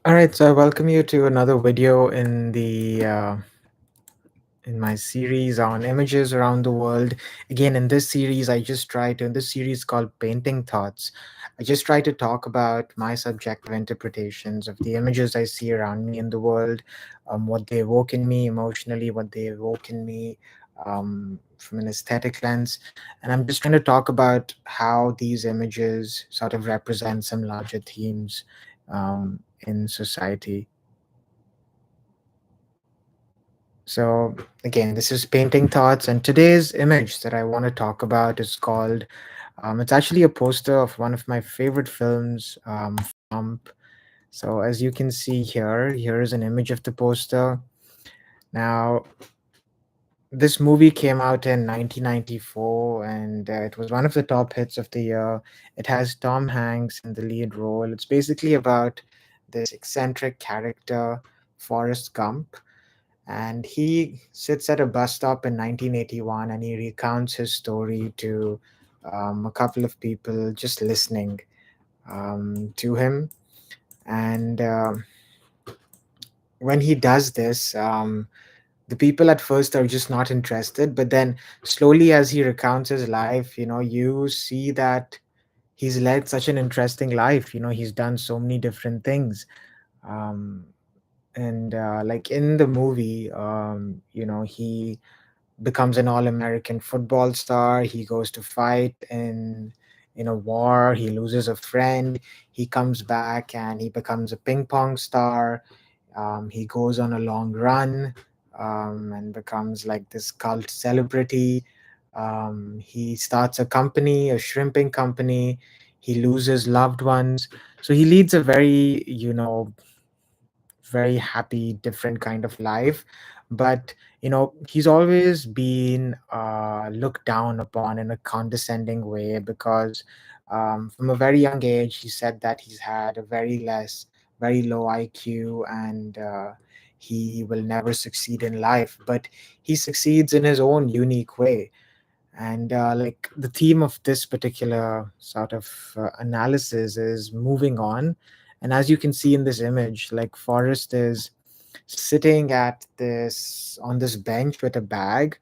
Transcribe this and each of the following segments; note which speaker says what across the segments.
Speaker 1: All right, so I welcome you to another video in my series on images around the world. Again, in this series, in this series called Painting Thoughts, I just try to talk about my subjective interpretations of the images I see around me in the world, what they evoke in me emotionally, what they evoke in me from an aesthetic lens. And I'm just trying to talk about how these images sort of represent some larger themes in society. So, again, this is Painting Thoughts, and today's image that I want to talk about is called, it's actually a poster of one of my favorite films, Gump. So, as you can see here is an image of the poster. Now, this movie came out in 1994, and it was one of the top hits of the year. It has Tom Hanks in the lead role. It's basically about this eccentric character, Forrest Gump, and he sits at a bus stop in 1981 and he recounts his story to a couple of people just listening to him. And when he does this, the people at first are just not interested, but then slowly, as he recounts his life, you see that he's led such an interesting life. He's done so many different things. Um, and like in the movie, he becomes an all-American football star. He goes to fight in a war. He loses a friend. He comes back and he becomes a ping pong star. He goes on a long run and becomes like this cult celebrity. He starts a company, a shrimping company. He loses loved ones. So he leads a very happy, different kind of life. But he's always been looked down upon in a condescending way because from a very young age he said that he's had a very low IQ, and he will never succeed in life, but he succeeds in his own unique way. And like the theme of this particular sort of analysis is moving on. And as you can see in this image, like Forrest is sitting at this on this bench with a bag.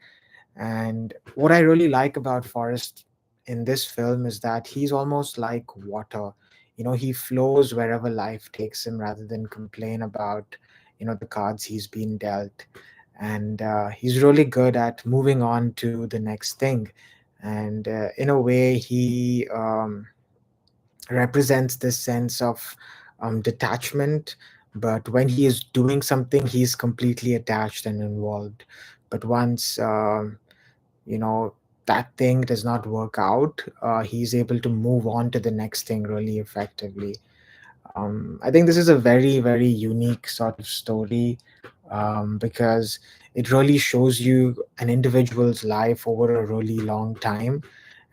Speaker 1: And what I really like about Forrest in this film is that he's almost like water. He flows wherever life takes him rather than complain about the cards he's been dealt. And he's really good at moving on to the next thing. And in a way, he represents this sense of detachment. But when he is doing something, he's completely attached and involved. But once you know that thing does not work out, he's able to move on to the next thing really effectively. I think this is a very, very unique sort of story because it really shows you an individual's life over a really long time.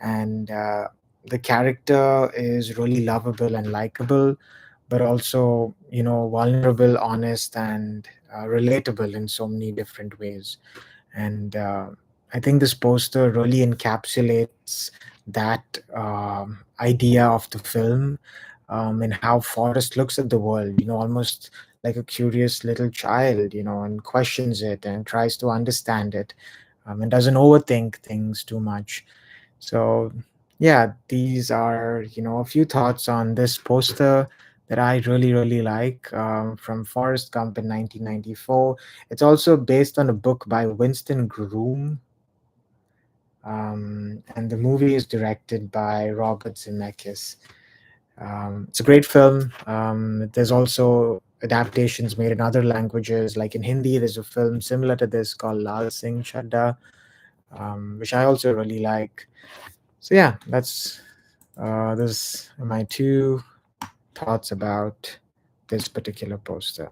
Speaker 1: And the character is really lovable and likable, but also, vulnerable, honest, and relatable in so many different ways. And I think this poster really encapsulates that idea of the film, and how Forrest looks at the world, almost like a curious little child, and questions it and tries to understand it, and doesn't overthink things too much. So, yeah, these are, a few thoughts on this poster that I really, really like, from Forrest Gump in 1994. It's also based on a book by Winston Groom, and the movie is directed by Robert Zemeckis. It's a great film. There's also adaptations made in other languages, like in Hindi. There's a film similar to this called Lal Singh Chadda, which I also really like. So yeah, those are my two thoughts about this particular poster.